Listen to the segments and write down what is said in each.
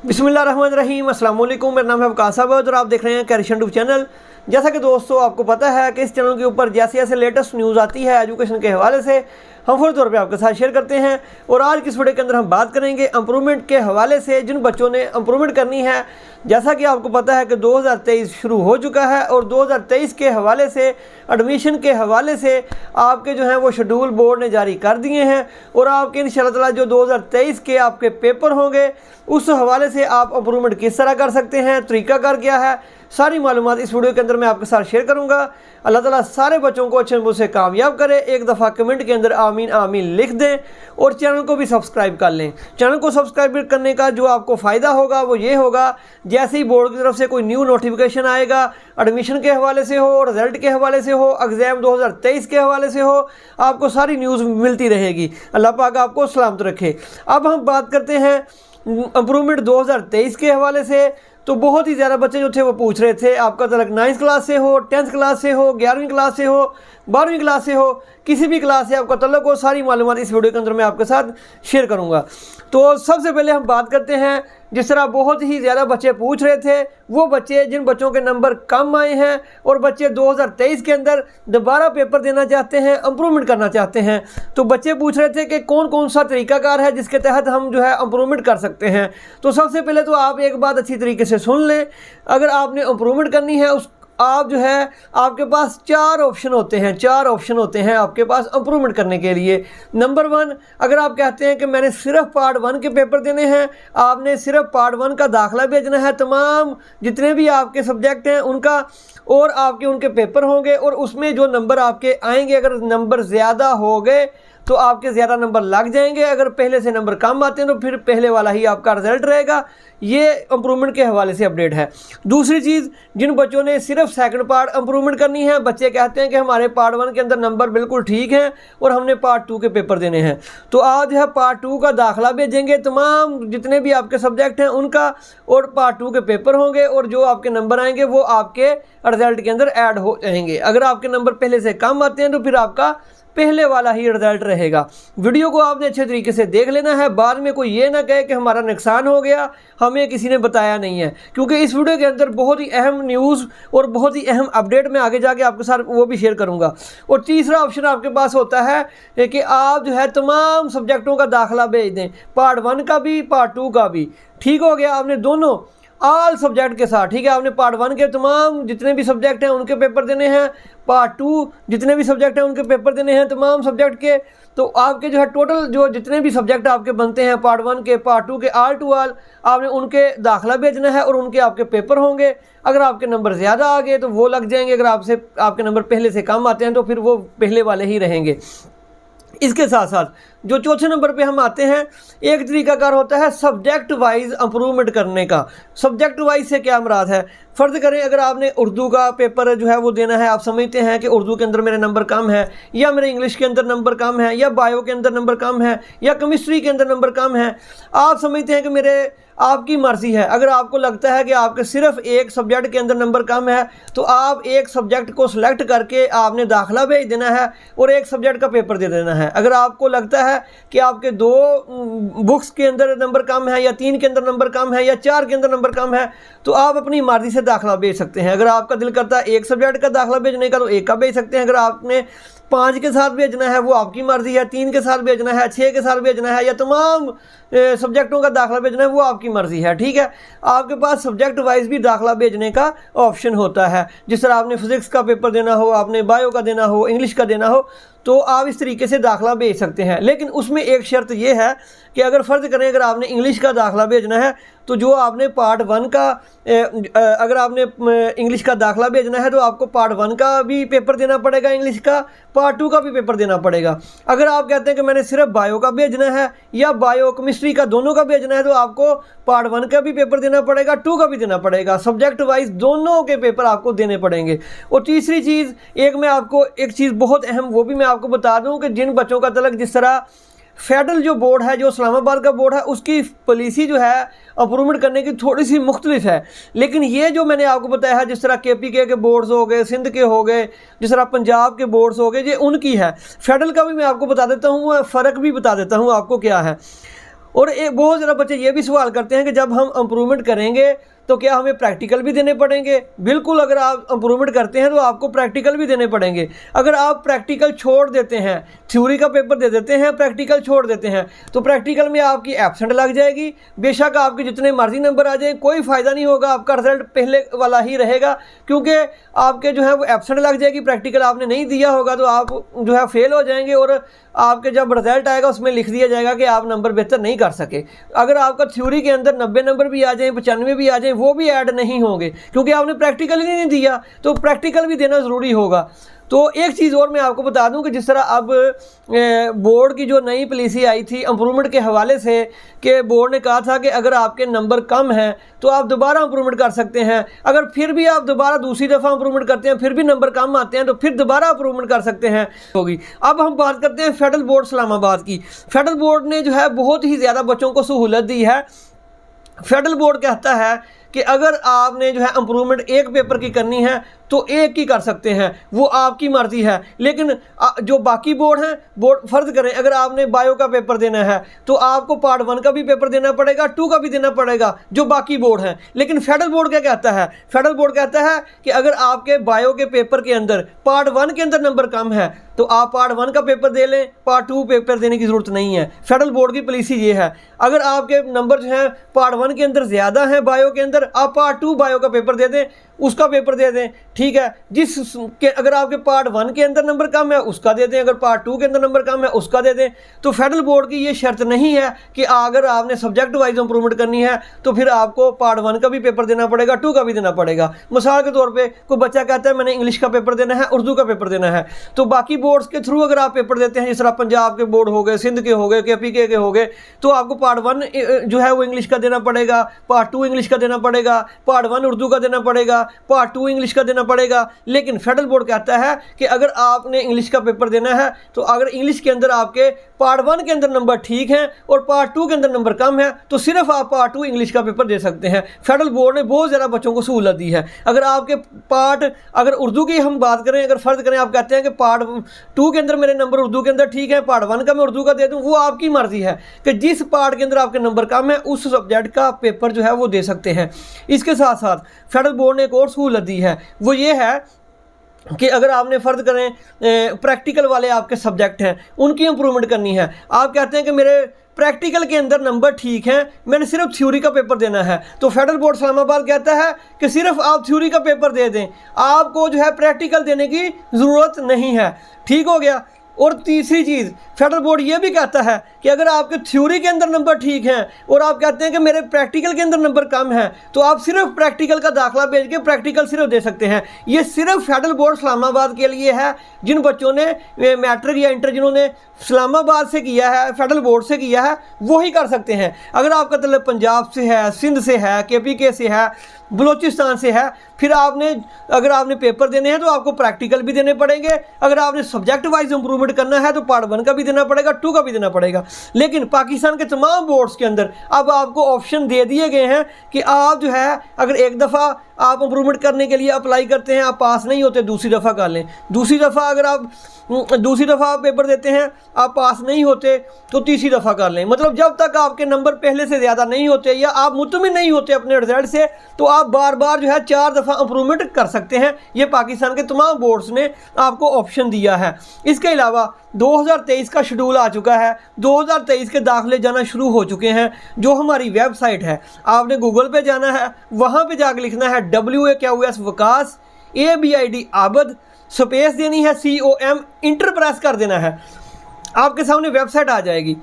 बिस्मिल्लाहिर्रहमानिर्रहीम, अस्सलाम वालेकुम। मेरा नाम है वकास अहमद और आप देख रहे हैं कैरिश यूट्यूब चैनल। जैसा कि दोस्तों आपको पता है कि इस चैनल के ऊपर जैसे जैसे लेटेस्ट न्यूज़ आती है एजुकेशन के हवाले से हम फौरी तौर पे आपके साथ शेयर करते हैं। और आज की इस वीडियो के अंदर हम बात करेंगे इम्प्रूवमेंट के हवाले से, जिन बच्चों ने इम्प्रूवमेंट करनी है। जैसा कि आपको पता है कि 2023 शुरू हो चुका है और 2023 के हवाले से एडमिशन के हवाले से आपके जो हैं वो शेड्यूल बोर्ड ने जारी कर दिए हैं। और आपके इंशाअल्लाह ताला जो 2023 के आपके पेपर होंगे उस हवाले से आप इम्प्रूवमेंट किस तरह कर सकते हैं, तरीकाकार क्या है, सारी मालूमात इस वीडियो के अंदर मैं आपके साथ शेयर करूंगा। अल्लाह ताला सारे बच्चों को अच्छे से कामयाब करे। एक दफ़ा कमेंट के अंदर आमीन आमीन लिख दें और चैनल को भी सब्सक्राइब कर लें। चैनल को सब्सक्राइब करने का जो आपको फ़ायदा होगा वो ये होगा, जैसे ही बोर्ड की तरफ से कोई न्यू नोटिफिकेशन आएगा एडमिशन के हवाले से हो, रिज़ल्ट के हवाले से हो, एग्ज़ाम 2023 के हवाले से हो, आपको सारी न्यूज़ मिलती रहेगी। अल्लाह पाक आपको सलामत रखे। अब हम बात करते हैं इम्प्रूवमेंट 2023 के हवाले से। तो बहुत ही ज़्यादा बच्चे जो थे वो पूछ रहे थे आपका तलक 9th क्लास से हो, 10th क्लास से हो, 11वीं क्लास से हो, 12वीं क्लास से हो, किसी भी क्लास से आपका तलक हो, सारी मालूमात इस वीडियो के अंदर मैं आपके साथ शेयर करूंगा। तो सबसे पहले हम बात करते हैं, जिस तरह बहुत ही ज़्यादा बच्चे पूछ रहे थे, वो बच्चे जिन बच्चों के नंबर कम आए हैं और बच्चे 2023 के अंदर दोबारा पेपर देना चाहते हैं, इम्प्रूवमेंट करना चाहते हैं। तो बच्चे पूछ रहे थे कि कौन कौन सा तरीकाकार है जिसके तहत हम जो है इम्प्रूवमेंट कर सकते हैं। तो सबसे पहले तो आप एक बात अच्छी तरीके से सुन लें, अगर आपने इम्प्रूवमेंट करनी है उस आप जो है आपके पास चार ऑप्शन होते हैं आपके पास इम्प्रूवमेंट करने के लिए। नंबर 1, अगर आप कहते हैं कि मैंने सिर्फ पार्ट 1 के पेपर देने हैं, आपने सिर्फ पार्ट 1 का दाखला भेजना है, तमाम जितने भी आपके सब्जेक्ट हैं उनका और आपके उनके पेपर होंगे और उसमें जो नंबर आपके आएंगे, अगर नंबर ज़्यादा हो गए तो आपके ज़्यादा नंबर लग जाएंगे, अगर पहले से नंबर कम आते हैं तो फिर पहले वाला ही आपका रिज़ल्ट रहेगा। ये इम्प्रूवमेंट के हवाले से अपडेट है। दूसरी चीज़, जिन बच्चों ने सिर्फ सेकंड पार्ट इम्प्रूवमेंट करनी है, बच्चे कहते हैं कि हमारे पार्ट 1 के अंदर नंबर बिल्कुल ठीक हैं और हमने पार्ट 2 के पेपर देने हैं, तो आप जो है पार्ट 2 का दाखला भेजेंगे, तमाम जितने भी आपके सब्जेक्ट हैं उनका, और पार्ट 2 के पेपर होंगे और जो आपके नंबर आएंगे वो आपके रिज़ल्ट के अंदर ऐड हो जाएंगे। अगर आपके नंबर पहले से कम आते हैं तो फिर आपका पहले वाला ही रिजल्ट रहेगा। वीडियो को आपने अच्छे तरीके से देख लेना है, बाद में कोई ये ना कहे कि हमारा नुकसान हो गया, हमें किसी ने बताया नहीं है, क्योंकि इस वीडियो के अंदर बहुत ही अहम न्यूज़ और बहुत ही अहम अपडेट मैं आगे जाके आपके साथ वो भी शेयर करूंगा। और तीसरा ऑप्शन आपके पास होता है कि आप जो है तमाम सब्जेक्टों का दाखला भेज दें, पार्ट 1 का भी पार्ट 2 का भी। ठीक हो गया, आपने दोनों ऑल सब्जेक्ट के साथ, ठीक है, आपने पार्ट 1 के तमाम जितने भी सब्जेक्ट हैं उनके पेपर देने हैं, पार्ट 2 जितने भी सब्जेक्ट हैं उनके पेपर देने हैं तमाम सब्जेक्ट के। तो आपके जो है टोटल जो जितने भी सब्जेक्ट आपके बनते हैं पार्ट 1 के, पार्ट 2 के, ऑल टू ऑल आपने उनके दाखला भेजना है और उनके आपके पेपर होंगे। अगर आपके नंबर ज़्यादा आ गए तो वो लग जाएंगे, अगर आपके नंबर पहले से कम आते हैं तो फिर वो पहले वाले ही रहेंगे। इसके साथ साथ जो चौथे नंबर पे हम आते हैं, एक तरीकाकार होता है सब्जेक्ट वाइज इम्प्रूवमेंट करने का। सब्जेक्ट वाइज से क्या मुराद है? फ़र्ज़ करें अगर आपने उर्दू का पेपर जो है वो देना है, आप समझते हैं कि उर्दू के अंदर मेरे नंबर कम है, या मेरे इंग्लिश के अंदर नंबर कम है, या बायो के अंदर नंबर कम है, या केमिस्ट्री के अंदर नंबर कम है, आप समझते हैं कि मेरे, आपकी मर्ज़ी है। अगर आपको लगता है कि आपके सिर्फ एक सब्जेक्ट के अंदर नंबर कम है तो आप एक सब्जेक्ट को सिलेक्ट करके आपने दाखला भेज देना है और एक सब्जेक्ट का पेपर दे देना है। अगर आपको लगता है कि आपके 2 बुक्स के अंदर नंबर कम है, या 3 के अंदर नंबर कम है, या 4 के अंदर नंबर कम है, तो आप अपनी मर्ज़ी से दाखला भेज सकते हैं। अगर आपका दिल करता है एक सब्जेक्ट का दाखला भेजने का तो एक का भेज सकते हैं। अगर आपने 5 के साथ भेजना है वो आपकी मर्ज़ी है, 3 के साथ भेजना है, 6 के साथ भेजना है, या तमाम सब्जेक्टों का दाखला भेजना है वो आपकी मर्ज़ी है। ठीक है, आपके पास सब्जेक्ट वाइज भी दाखला भेजने का ऑप्शन होता है। जिस तरह आपने फिज़िक्स का पेपर देना हो, आपने बायो का देना हो, इंग्लिश का देना हो, तो आप इस तरीके से दाखला भेज सकते हैं। लेकिन उसमें एक शर्त यह है कि अगर फ़र्ज़ करें अगर आपने इंग्लिश का दाखला भेजना है तो जो आपने पार्ट 1 का, अगर आपने इंग्लिश का दाखला भेजना है तो आपको पार्ट 1 का भी पेपर देना पड़ेगा, इंग्लिश का, पार्ट 2 का भी पेपर देना पड़ेगा। अगर आप कहते हैं कि मैंने सिर्फ बायो का भेजना है या बायो केमिस्ट्री का दोनों का भेजना है तो आपको पार्ट 1 का भी पेपर देना पड़ेगा, 2 का भी देना पड़ेगा। सब्जेक्ट वाइज दोनों के पेपर आपको देने पड़ेंगे। और तीसरी चीज़, मैं आपको एक चीज़ बहुत अहम वो भी मैं आपको बता दूं कि जिन बच्चों का तलक, जिस तरह फेडरल जो बोर्ड है, जो इस्लामाबाद का बोर्ड है, उसकी पॉलिसी जो है इम्प्रूवमेंट करने की थोड़ी सी मुख्तलिफ है। लेकिन ये जो मैंने आपको बताया है, जिस तरह KPK के बोर्ड्स हो गए, सिंध के हो गए, जिस तरह पंजाब के बोर्ड्स हो गए, ये उनकी है। फेडरल का भी मैं आपको बता देता हूँ, फ़र्क भी बता देता हूँ आपको क्या है। और बहुत ज़्यादा बच्चे ये भी सवाल करते हैं कि जब हम इम्प्रूवमेंट करेंगे तो क्या हमें प्रैक्टिकल भी देने पड़ेंगे? बिल्कुल, अगर आप इम्प्रूवमेंट करते हैं तो आपको प्रैक्टिकल भी देने पड़ेंगे। अगर आप प्रैक्टिकल छोड़ देते हैं, थ्योरी का पेपर दे देते हैं, प्रैक्टिकल छोड़ देते हैं, तो प्रैक्टिकल में आपकी एब्सेंट लग जाएगी। बेशक आपके जितने मर्जी नंबर आ जाए, कोई फ़ायदा नहीं होगा, आपका रिजल्ट पहले वाला ही रहेगा, क्योंकि आपके जो है वो एब्सेंट लग जाएगी। प्रैक्टिकल आपने नहीं दिया होगा तो आप जो है फेल हो जाएंगे, और आपके जब रिजल्ट आएगा उसमें लिख दिया जाएगा कि आप नंबर बेहतर नहीं कर सके। अगर आपका थ्योरी के अंदर 90 नंबर भी आ जाएँ, 95 भी आ जाएँ, वो भी ऐड नहीं होंगे, क्योंकि आपने प्रैक्टिकल ही नहीं दिया। तो प्रैक्टिकल भी देना ज़रूरी होगा। तो एक चीज़ और मैं आपको बता दूं कि जिस तरह अब बोर्ड की जो नई पॉलिसी आई थी इम्प्रूवमेंट के हवाले से, कि बोर्ड ने कहा था कि अगर आपके नंबर कम हैं तो आप दोबारा इम्प्रूवमेंट कर सकते हैं। अगर फिर भी आप दोबारा दूसरी दफ़ा इम्प्रूवमेंट करते हैं, फिर भी नंबर कम आते हैं, तो फिर दोबारा इम्प्रूवमेंट कर सकते हैं होगी। अब हम बात करते हैं फेडरल बोर्ड इस्लामाबाद की। फेडरल बोर्ड ने जो है बहुत ही ज़्यादा बच्चों को सहूलत दी है। फेडरल बोर्ड कहता है कि अगर आपने जो है इम्प्रूवमेंट एक पेपर की करनी है तो एक ही कर सकते हैं, वो आपकी मर्ज़ी है। लेकिन जो बाकी बोर्ड हैं, बोर्ड फ़र्ज़ करें अगर आपने बायो का पेपर देना है तो आपको पार्ट 1 का भी पेपर देना पड़ेगा, 2 का भी देना पड़ेगा, जो बाकी बोर्ड हैं। लेकिन फेडरल बोर्ड क्या कहता है? फेडरल बोर्ड कहता है कि अगर आपके बायो के पेपर के अंदर पार्ट 1 के अंदर नंबर कम है तो आप पार्ट 1 का पेपर दे लें, पार्ट 2 पेपर देने की ज़रूरत नहीं है। फेडरल बोर्ड की पॉलिसी ये है। अगर आपके नंबर जो हैं पार्ट 1 के अंदर ज़्यादा हैं बायो के अंदर, आप पार्ट 2 बायो का पेपर दे दें, उसका पेपर दे दें, ठीक है। अगर आपके पार्ट 1 के अंदर नंबर कम है उसका दे दें, अगर पार्ट 2 के अंदर नंबर कम है उसका दे दें। तो फेडरल बोर्ड की ये शर्त नहीं है कि अगर आपने सब्जेक्ट वाइज इंप्रूवमेंट करनी है तो फिर आपको पार्ट 1 का भी पेपर देना पड़ेगा, 2 का भी देना पड़ेगा। मिसाल के तौर पे कोई बच्चा कहता है मैंने इंग्लिश का पेपर देना है, उर्दू का पेपर देना है, तो बाकी बोर्ड्स के थ्रू अगर आप पेपर देते हैं, जिस तरह पंजाब के बोर्ड हो गए, सिंध के हो गए, KPK के हो गए, तो आपको पार्ट 1 जो है वो इंग्लिश का देना पड़ेगा, पार्ट 2 इंग्लिश का देना पड़ेगा, पार्ट 1 उर्दू का देना पड़ेगा, पार्ट 2 इंग्लिश का देना पड़ेगा। लेकिन फेडरल बोर्ड कहता है कि अगर आपने इंग्लिश का पेपर देना है तो अगर इंग्लिश के अंदर आपके पार्ट 1 के अंदर नंबर ठीक हैं और पार्ट 2 के अंदर नंबर कम है तो सिर्फ आप पार्ट 2 इंग्लिश का पेपर दे सकते हैं। फेडरल बोर्ड ने बहुत ज़्यादा बच्चों को सहूलत दी है। अगर आपके अगर उर्दू की हम बात करें, अगर फ़र्ज़ करें आप कहते हैं कि पार्ट 2 के अंदर मेरे नंबर उर्दू के अंदर ठीक है, पार्ट 1 का मैं उर्दू का दे दूँ, वो आपकी मर्ज़ी है कि जिस पार्ट के अंदर आपके नंबर कम है उस सब्जेक्ट का पेपर जो है वो दे सकते हैं। इसके साथ साथ फेडरल बोर्ड ने एक और सहूलत दी है, वो ये है कि अगर आपने फ़र्ज़ करें प्रैक्टिकल वाले आपके सब्जेक्ट हैं उनकी इम्प्रूवमेंट करनी है, आप कहते हैं कि मेरे प्रैक्टिकल के अंदर नंबर ठीक हैं, मैंने सिर्फ थ्योरी का पेपर देना है, तो फेडरल बोर्ड इस्लामाबाद कहता है कि सिर्फ आप थ्योरी का पेपर दे दें, आपको जो है प्रैक्टिकल देने की ज़रूरत नहीं है। ठीक हो गया। और तीसरी चीज़ फेडरल बोर्ड ये भी कहता है कि अगर आपके थ्योरी के अंदर नंबर ठीक हैं और आप कहते हैं कि मेरे प्रैक्टिकल के अंदर नंबर कम है तो आप सिर्फ प्रैक्टिकल का दाखिला भेज के प्रैक्टिकल सिर्फ दे सकते हैं। ये सिर्फ फेडरल बोर्ड इस्लामाबाद के लिए है। जिन बच्चों ने मैट्रिक या इंटर जिन्होंने इस्लामाबाद से किया है, फेडरल बोर्ड से किया है, वही कर सकते हैं। अगर आपका तलब पंजाब से है, सिंध से है, KPK से है, बलूचिस्तान से है, फिर अगर आपने पेपर देने हैं तो आपको प्रैक्टिकल भी देने पड़ेंगे। अगर आपने सब्जेक्ट वाइज इंप्रूवमेंट करना है तो पार्ट 1 का भी देना पड़ेगा, 2 का भी देना पड़ेगा। लेकिन पाकिस्तान के तमाम बोर्ड्स के अंदर अब आपको ऑप्शन दे दिए गए हैं कि आप जो है अगर एक दफ़ा आप इंप्रूवमेंट करने के लिए अप्लाई करते हैं, आप पास नहीं होते, दूसरी दफ़ा कर लें। दूसरी दफ़ा अगर आप दूसरी दफ़ा आप पेपर देते हैं, आप पास नहीं होते तो तीसरी दफ़ा कर लें। मतलब जब तक आपके नंबर पहले से ज़्यादा नहीं होते या आप मुतमिन नहीं होते अपने रिजल्ट से, तो आप बार बार जो है 4 दफ़ा इंप्रूवमेंट कर सकते हैं। ये पाकिस्तान के तमाम बोर्ड्स ने आपको ऑप्शन दिया है। इसके अलावा 2023 का शेड्यूल आ चुका है, 2023 के दाखिले जाना शुरू हो चुके हैं। जो हमारी वेबसाइट है, आपने गूगल पे जाना है, वहाँ पे जाकर लिखना है WAQS वकास ABID आबद, स्पेस देनी है COM, इंटर प्रेस कर देना है, आपके सामने वेबसाइट आ जाएगी।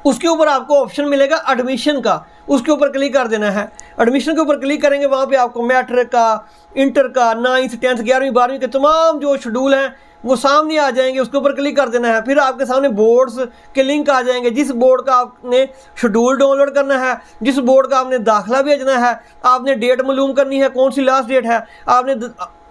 उसके ऊपर आपको ऑप्शन मिलेगा एडमिशन का, उसके ऊपर क्लिक कर देना है। एडमिशन के ऊपर क्लिक करेंगे, वहाँ पे आपको मैट्रिक का, इंटर का, 9th 10th 11वीं 12वीं के तमाम जो शेड्यूल हैं वो सामने आ जाएंगे। उसके ऊपर क्लिक कर देना है, फिर आपके सामने बोर्ड्स के लिंक आ जाएंगे। जिस बोर्ड का आपने शेड्यूल डाउनलोड करना है, जिस बोर्ड का आपने दाखिला भेजना है, आपने डेट मालूम करनी है, कौन सी लास्ट डेट है, आपने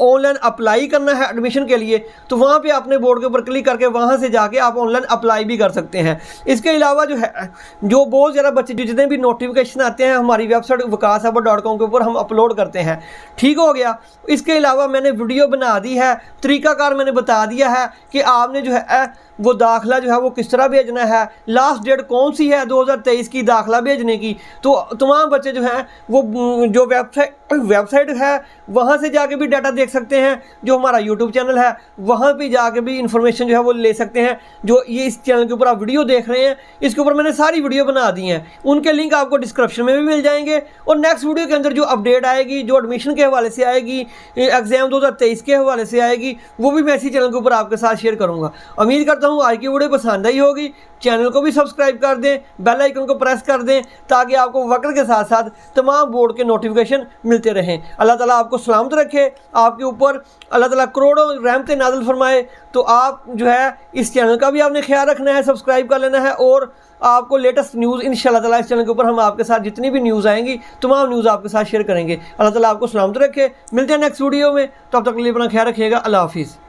ऑनलाइन अप्लाई करना है एडमिशन के लिए, तो वहाँ पे अपने बोर्ड के ऊपर क्लिक करके वहाँ से जाके आप ऑनलाइन अप्लाई भी कर सकते हैं। इसके अलावा जो है जो बहुत ज़्यादा बच्चे जितने भी नोटिफिकेशन आते हैं हमारी वेबसाइट wakasabat.com के ऊपर हम अपलोड करते हैं। ठीक हो गया। इसके अलावा मैंने वीडियो बना दी है, तरीकाकार मैंने बता दिया है कि आपने जो है वो दाखिला जो है वो किस तरह भेजना है, लास्ट डेट कौन सी है 2023 की दाखिला भेजने की। तो तमाम बच्चे जो हैं वो जो वेबसाइट है वहाँ से जाके भी डाटा देख सकते हैं, जो हमारा यूट्यूब चैनल है वहाँ पे जाके भी इंफॉर्मेशन जो है वो ले सकते हैं। जो ये इस चैनल के ऊपर आप वीडियो देख रहे हैं इसके ऊपर मैंने सारी वीडियो बना दी हैं, उनके लिंक आपको डिस्क्रिप्शन में भी मिल जाएंगे। और नेक्स्ट वीडियो के अंदर जो अपडेट आएगी, जो एडमिशन के हवाले से आएगी, एग्ज़ाम 2023 के हवाले से आएगी, वो भी मैं इसी चैनल के ऊपर आपके साथ शेयर करूँगा। उम्मीद करता हूँ आज की वीडियो पसंद आई होगी। चैनल को भी सब्सक्राइब कर दें, बेल आइकन को प्रेस कर दें ताकि आपको वक्त के साथ साथ तमाम बोर्ड के नोटिफिकेशन मिलते रहें। अल्लाह ताला आपको सलामत रखे, आपके ऊपर अल्लाह ताला करोड़ों रहमतें नाज़िल फरमाए। तो आप जो है इस चैनल का भी आपने ख्याल रखना है, सब्सक्राइब कर लेना है, और आपको लेटेस्ट न्यूज़ इंशाल्लाह ताला इस चैनल के ऊपर हम आपके साथ जितनी भी न्यूज़ आएंगी तमाम न्यूज़ आपके साथ शेयर करेंगे। अल्लाह ताला आपको सलामत रखे। मिलते हैं नेक्स्ट वीडियो में, तब तक के लिए अपना ख्याल रखिएगा। अल्लाह हाफिज़।